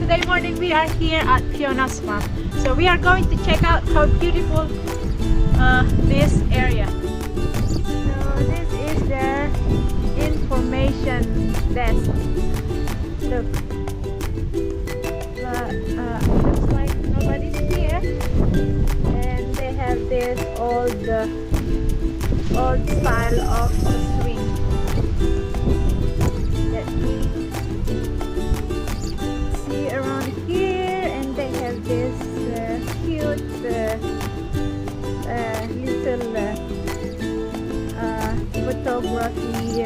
Today morning we are here at Fiona's farm. So we are going to check out how beautiful this area. So this is their information desk. Look. Looks like nobody's here. And they have this old style of swing. Let me see around here, and they have this cute little photography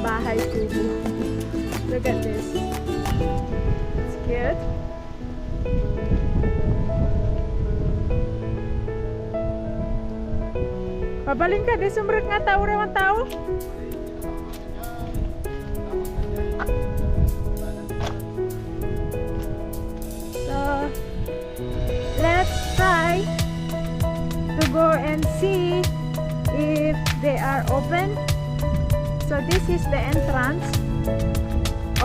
bahay kubo. Look at this. It's cute. Pabaling ka, di sumrek nga tao rawan tao. So, let's try to go and see if they are open. So this is the entrance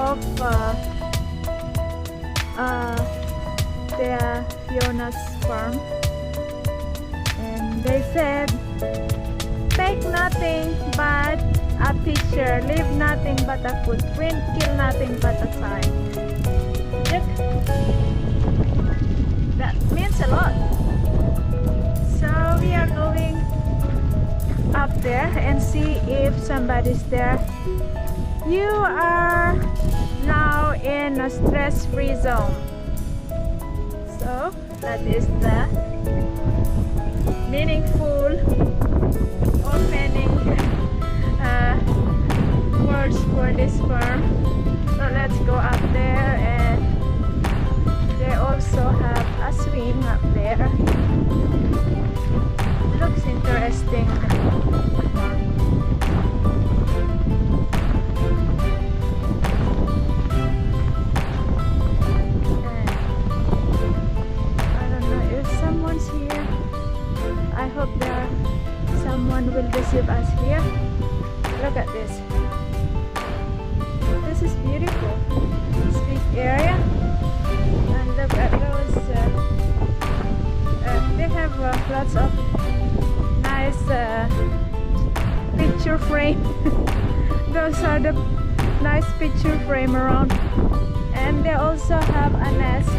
of the Fiona's farm, and they said, take nothing but a picture, leave nothing but a footprint, kill nothing but a sign. Look, that means a lot. So we are going up there and see if somebody's there. You are now in a stress-free zone. So that is the meaningful opening words for this farm. So let's go up there, and they also have a swing up there. Looks interesting. I don't know if someone's here. I hope there someone will receive us here. Look at this. This is beautiful. This big area. And look at those. They have lots of nice picture frame. Those are the nice picture frame around. And they also have a nest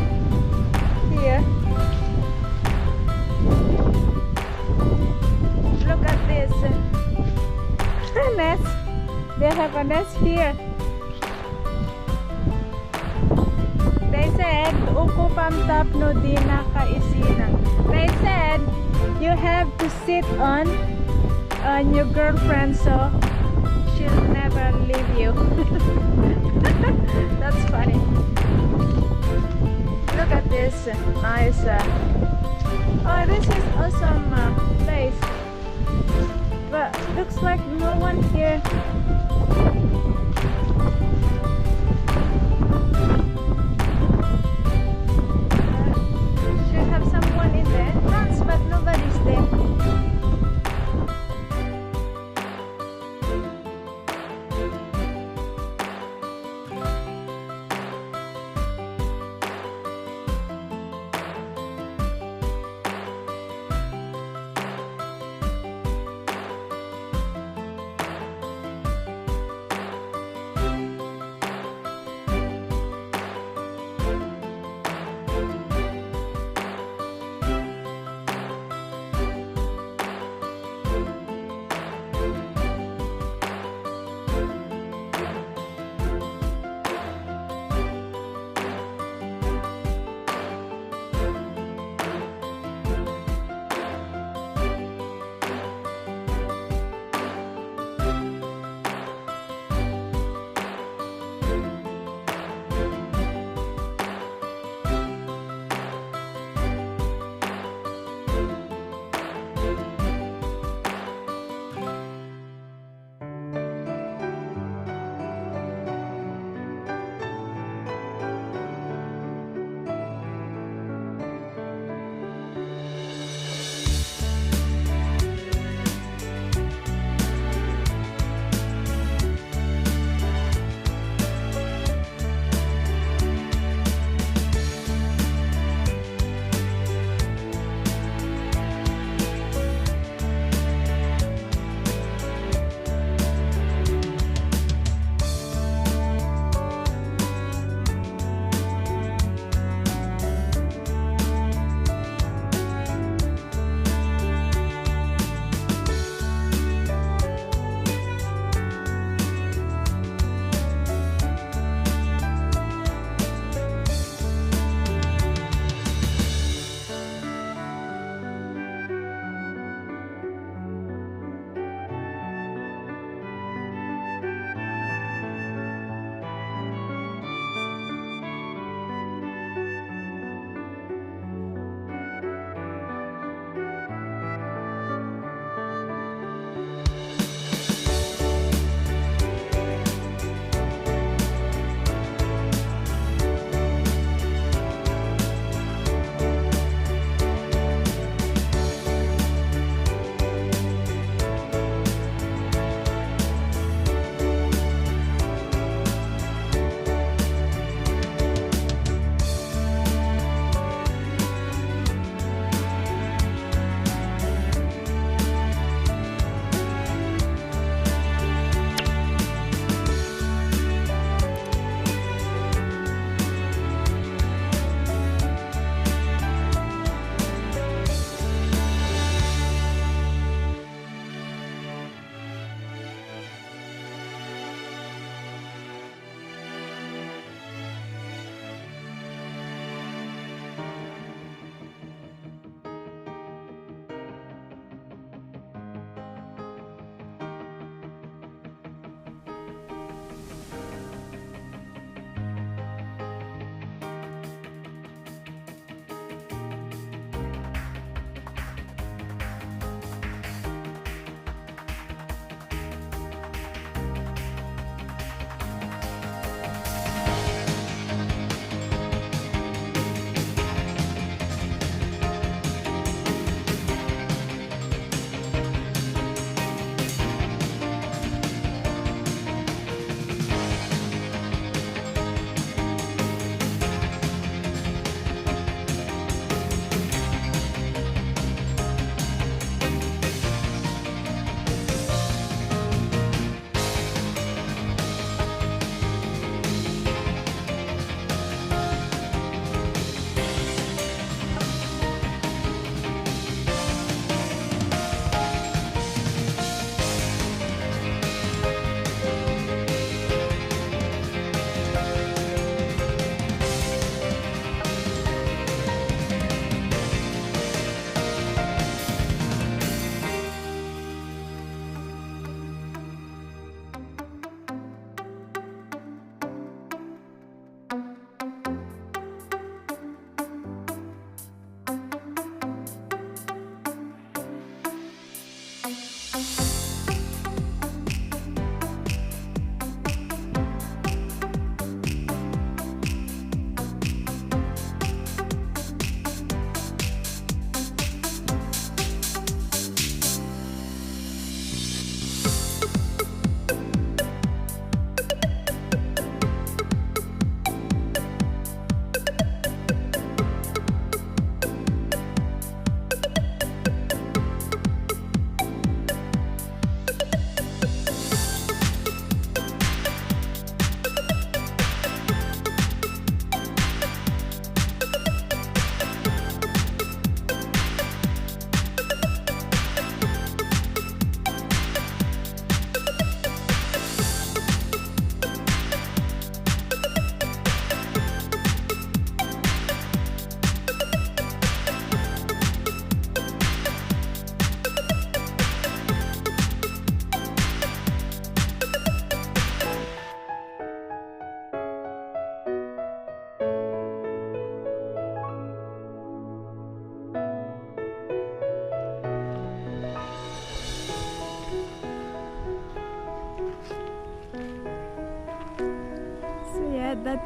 here. Look at this nest. They have a nest here. They said, "Uko pamtap no di na kaisina." They said you have to sit on your girlfriend so she'll never leave you. That's funny. Look at this nice. Oh, this is awesome place. But looks like no one here. Should have someone in the entrance, but nobody's there.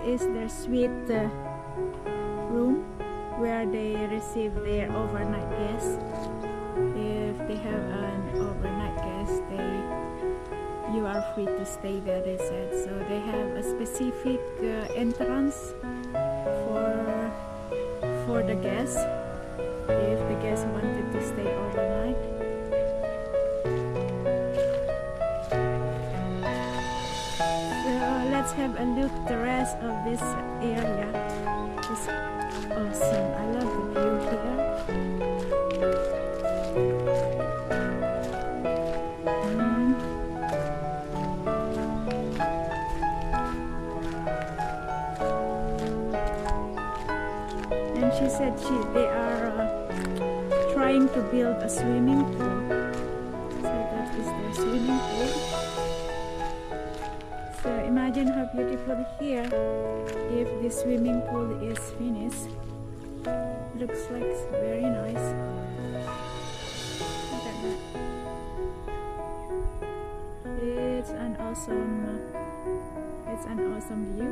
is their suite room where they receive their overnight guests. If they have an overnight guest, you are free to stay there, they said. So they have a specific entrance for the guests if the guests wanted to stay overnight. So let's have a look the rest of this area. It's awesome. I love the view here. And she said they are trying to build a swimming pool. So that is their swimming pool. So imagine how beautiful here if the swimming pool is finished. Looks like it's very nice. Look at that. It's an awesome view.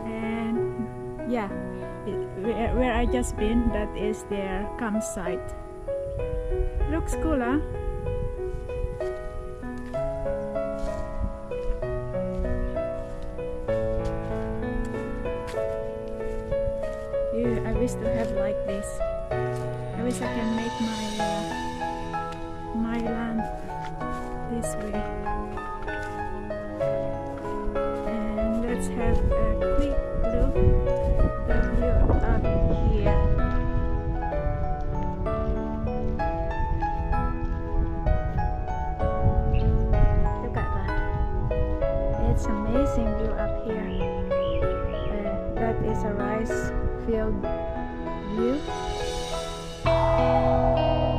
And yeah, where I just been, that is their campsite. Looks cool, huh? I wish to have like this. I wish I can make my land this way. And let's have a quick look at the view up here. Look at that. It's amazing view up here. That is a rice field view.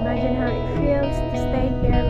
Imagine how it feels to stay here